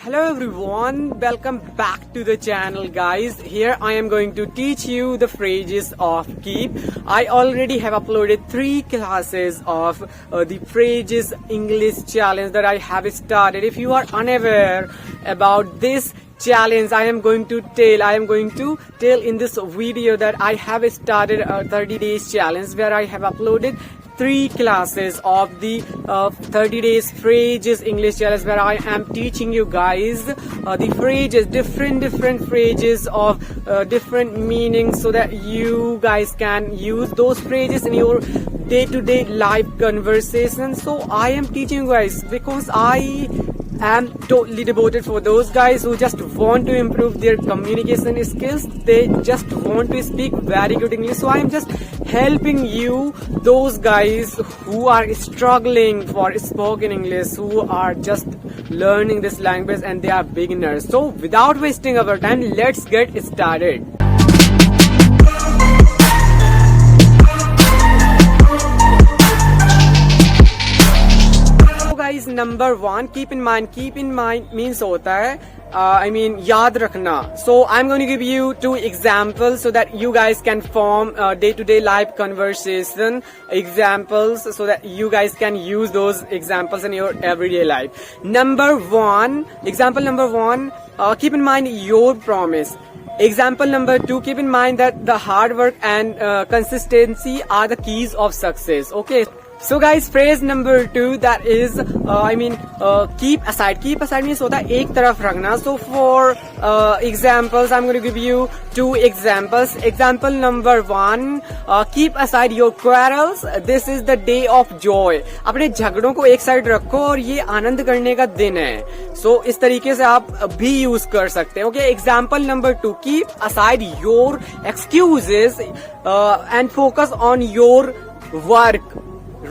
Hello everyone, welcome back to the channel guys. Here I am going to teach you the phrases of keep. I already have uploaded 3 classes of the phrases English challenge that I have started. If you are unaware about this challenge, I am going to tell in this video that I have started a 30 days challenge where I have uploaded 3 classes of the 30 days phrases English challenge, where I am teaching you guys the phrases, different phrases of different meanings, so that you guys can use those phrases in your day-to-day life conversation. So I am teaching you guys because I am totally devoted for those guys who just want to improve their communication skills. They just want to speak very good English. So I am just helping you, those guys who are struggling for spoken English, who are just learning this language and they are beginners. So without wasting our time, let's get started. Guys, number 1, keep in mind means होता है याद रखना. So I'm going to give you 2 examples so that you guys can form day-to-day life conversation examples, so that you guys can use those examples in your everyday life. Example number 1, keep in mind your promise. Example number 2, keep in mind that the hard work and consistency are the keys of success. Okay. So guys, phrase number 2, that is keep aside. Keep aside means होता है एक तरफ रखना. So for examples, I'm going to give you 2 examples. Example number 1, keep aside your quarrels. This is the day of joy. अपने झगड़ों को एक side रखो और ये आनंद करने का दिन है. So इस तरीके से आप भी यूज कर सकते हैं. Okay. Example number 2, keep aside your excuses and focus on your work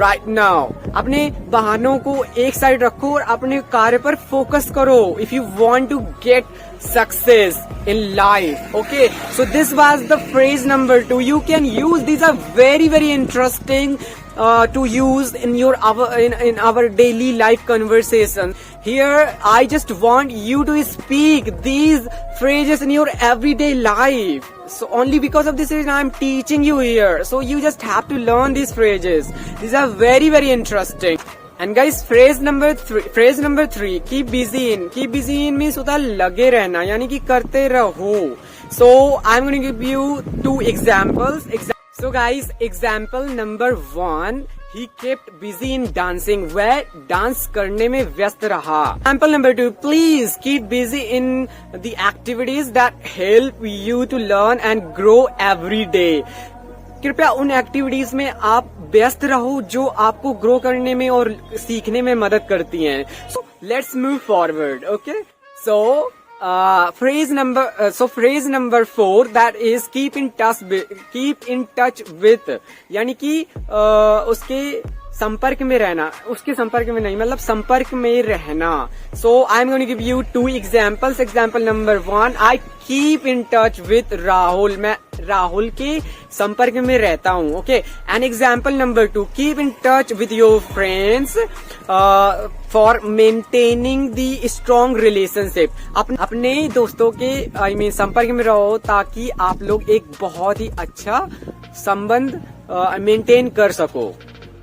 right now. अपने बहानों को एक साइड रखो और अपने कार्य पर फोकस करो. If you want to get success in life. Okay, so this was the phrase number 2. You can use these, are very interesting to use in your in our daily life conversation. Here I just want you to speak these phrases in your everyday life. So only because of this reason I am teaching you here. So you just have to learn these phrases. These are very interesting. And guys, phrase number 3, keep busy in. Keep busy in means होता है लगे रहना, यानी कि करते रहो. So I'm going to give you 2 examples. So guys, example number 1, he kept busy in dancing. वह dance करने में व्यस्त रहा. Example number 2, please keep busy in the activities that help you to learn and grow every day. कृपया उन activities में आप व्यस्त रहो जो आपको ग्रो करने में और सीखने में मदद करती हैं. So let's move forward. Okay. So phrase number 4, that is keep in touch with, यानी कि उसके संपर्क में रहना, उसके संपर्क में नहीं, मतलब संपर्क में रहना. So I'm going to give you 2 examples. Example number 1, I keep in touch with Rahul. मैं राहुल के संपर्क में रहता हूँ. Okay. And example number 2, keep in touch with your friends for maintaining the strong relationship. अपने दोस्तों के संपर्क में रहो ताकि आप लोग एक बहुत ही अच्छा संबंध मेंटेन कर सको.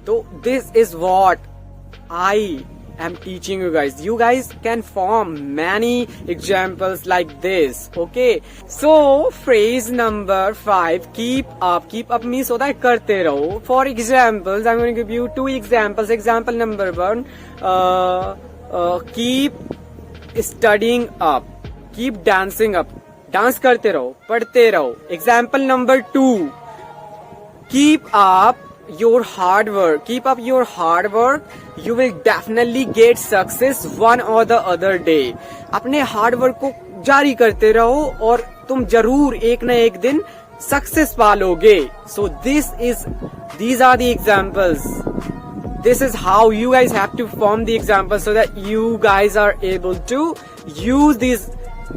So this is what I am teaching you guys. You guys can form many examples like this. Okay. So phrase number 5, keep up. Keep up means होता है करते रहो. For examples, I'm going to give you 2 examples. Example number 1, keep studying up. Keep dancing up. Dance करते रहो, पढ़ते रहो. Example number 2, keep up your hard work. Keep up your hard work. You will definitely get success one or the other day. अपने hard work को जारी करते रहो और तुम जरूर एक न एक दिन success पालोगे. So these are the examples. This is how you guys have to form the examples so that you guys are able to use these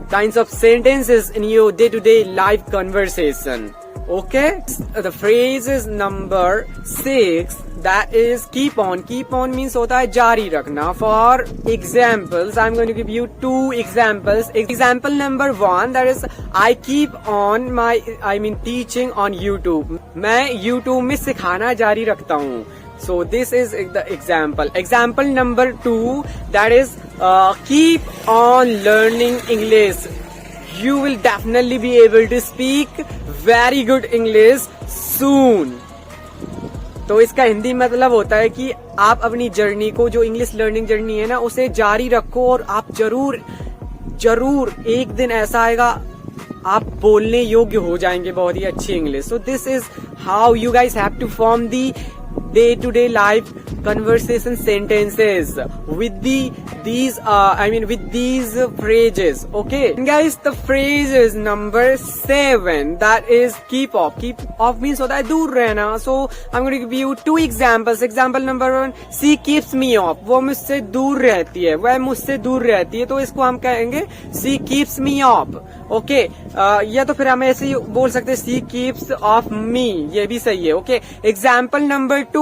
kinds of sentences in your day-to-day life conversation. Okay, the phrase is number 6, that is keep on. Keep on means होता है जारी रखना. For examples, I'm going to give you 2 examples. Example number 1, that is I keep on teaching on YouTube. मैं YouTube में सिखाना जारी रखता हूँ. So this is the example. Example number 2, that is keep on learning English. You will definitely be able to speak very good English soon. तो इसका हिंदी मतलब होता है कि आप अपनी जर्नी को, जो इंग्लिश लर्निंग जर्नी है ना, उसे जारी रखो और आप जरूर एक दिन ऐसा आएगा आप बोलने योग्य हो जाएंगे बहुत ही अच्छी English. So this is how you guys have to form the day-to-day life conversation sentences with these phrases. Okay, and guys, the phrase is number 7, that is keep off. Keep off means होता है दूर रहना. So I'm going to give you 2 examples. Example number 1, she keeps me off. वो मुझसे दूर रहती है, वह मुझसे दूर रहती है, तो इसको हम कहेंगे she keeps me off. Okay, या तो फिर हम ऐसे ही बोल सकते हैं she keeps off me, ये भी सही है. Okay, example number 2,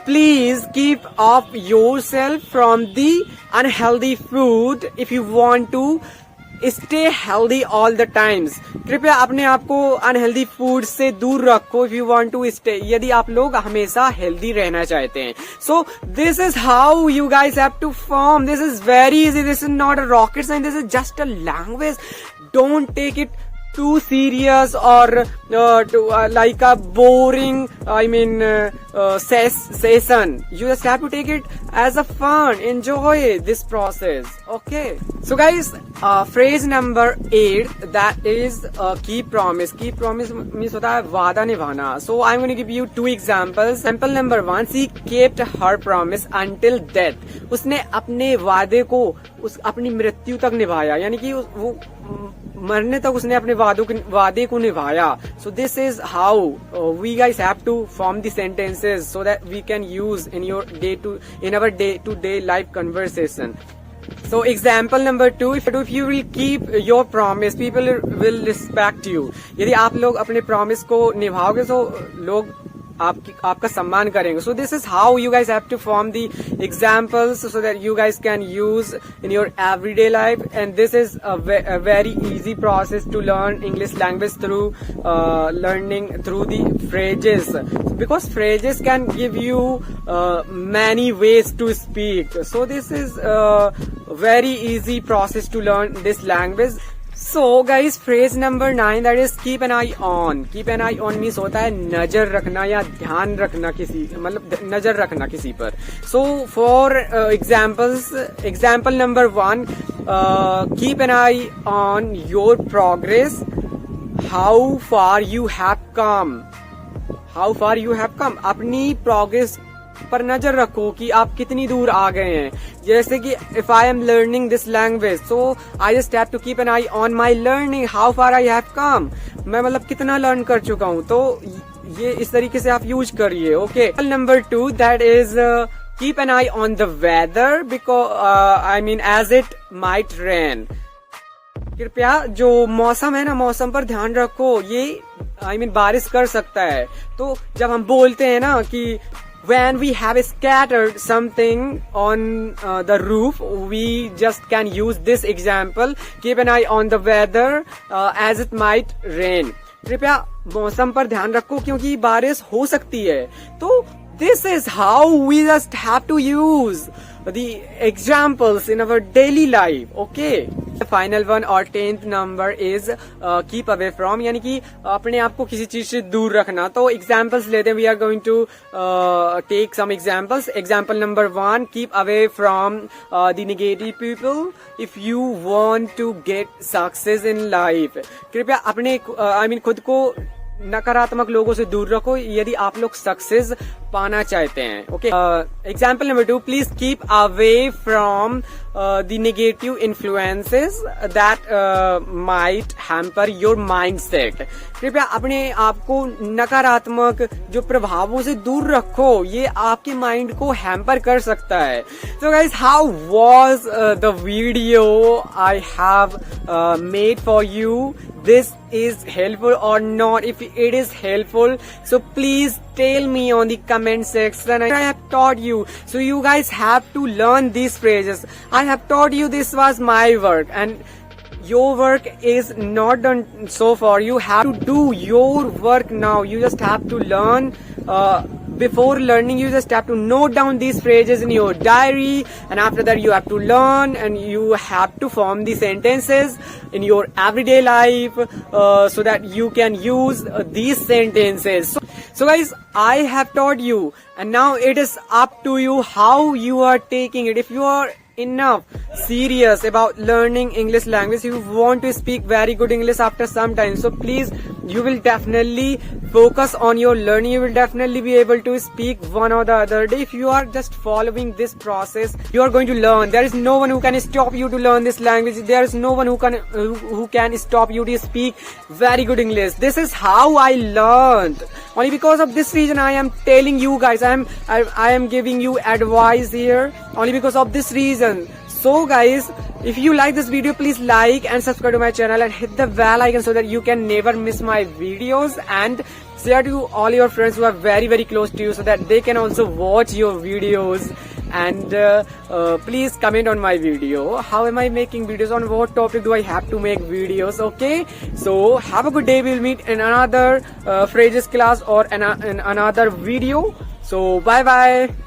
please keep off yourself from the unhealthy food if you want to stay healthy all the times. कृपया अपने आप को अनहेल्दी फूड से दूर रखो if you want to stay, यदि आप लोग हमेशा हेल्दी रहना चाहते हैं. So this is how you guys have to form. This is very easy. This is not a rocket science. This is just a language. Don't take it too serious or like a boring session. You just have to take it as a fun. Enjoy this process. Okay, so guys, phrase number 8, that is keep promise. Keep promise means होता है वादा निभाना. So I'm going to give you 2 examples. Example number 1, she kept her promise until death. उसने अपने वादे को अपनी मृत्यु तक निभाया, यानी कि वो मरने तक उसने अपने वादे को निभाया. So this is how we guys have to form the sentences so that we can use in our day-to-day life conversation. So example number 2, if you will keep your promise, people will respect you. यदि आप लोग अपने promise को निभाओगे तो लोग आपका सम्मान करेंगे. So this is how you guys have to form the examples so that you guys can use in your everyday life. And this is a very easy process to learn English language through learning through the phrases, because phrases can give you many ways to speak. So this is a very easy process to learn this language. So guys, phrase number 9, that is keep an eye on. Keep an eye on means होता है नजर रखना या ध्यान रखना किसी, मतलब नजर रखना किसी पर. So for examples, example number 1, keep an eye on your progress, how far you have come. How far you have come, अपनी progress पर नजर रखो कि आप कितनी दूर आ गए हैं. जैसे कि if I am learning this language, so I just have to keep an eye on my learning, how far I have come. मैं मतलब कितना लर्न कर चुका हूँ, तो ये इस तरीके से आप यूज करिए. Okay, number 2, that is keep an eye on the weather, because as it might rain. कृपया जो मौसम है ना, मौसम पर ध्यान रखो, ये बारिश कर सकता है. तो जब हम बोलते हैं ना कि when we have scattered something on the roof, we just can use this example, keep an eye on the weather as it might rain. कृपया मौसम पर ध्यान रखो क्योंकि बारिश हो सकती है. तो this is how we just have to use the examples in our daily life. Okay, the final one or 10th number is keep away from, यानी कि अपने आप को किसी चीज से दूर रखना. तो examples लेते हैं. We are going to take some examples. Example number 1, keep away from the negative people if you want to get success in life. कृपया अपने खुद को नकारात्मक लोगों से दूर रखो यदि आप लोग सक्सेस पाना चाहते हैं. Okay, example number 2, please keep away from the negative influences that might hamper your mindset. कृपया अपने आप को नकारात्मक जो प्रभावों से दूर रखो, ये आपके माइंड को हैम्पर कर सकता है. So guys, how was the video I have made for you? This is helpful or not? If it is helpful, so please tell me on the comment section. I have taught you, so you guys have to learn these phrases. I have taught you, this was my work, and your work is not done so far. You have to do your work now. You just have to learn. Before learning, you just have to note down these phrases in your diary, and after that you have to learn, and you have to form the sentences in your everyday life, so that you can use these sentences. So guys, I have taught you, and now it is up to you how you are taking it. If you are enough serious about learning English language, you want to speak very good English after some time, so please, you will definitely focus on your learning. You will definitely be able to speak one or the other day. If you are just following this process, you are going to learn. There is no one who can stop you to learn this language. There is no one who can stop you to speak very good English. This is how I learned. Only because of this reason I am telling you guys, I am giving you advice here, only because of this reason. So guys, if you like this video, please like and subscribe to my channel and hit the bell icon so that you can never miss my videos, and share to all your friends who are very very close to you so that they can also watch your videos. And please comment on my video, how am I making videos, on what topic do I have to make videos. Okay, so have a good day. We'll meet in another phrases class or in another video. So bye bye.